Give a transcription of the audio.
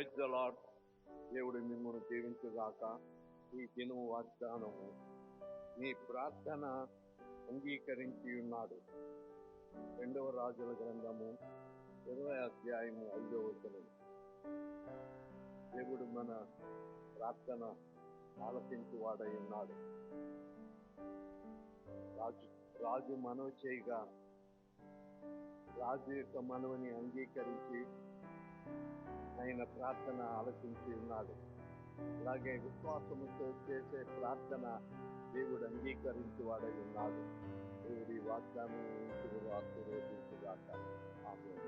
Praise the lord. దేవుడు మిమ్మల్ని దీవించుగాక. ఈ దినం వాగ్దానము, నీ ప్రార్థన అంగీకరించి ఉన్నాడు. 2వ రాజుల గ్రంథము 20వ అధ్యాయము 5వ వచనం. దేవుడు మన ప్రార్థన ఆలకించి వాడై ఉన్నాడు. రాజు మనవి చేయగా రాజు యొక్క మనవిని అంగీకరించి ఆయన ప్రార్థన ఆలకించి ఉన్నాడు. అలాగే విశ్వాసముతో చేసే ప్రార్థన దేవుడు అంగీకరించి వాడై ఉన్నాడు. దేవుడి వాగ్దానం ఆశీర్వదించుగాక. ఆమేన్.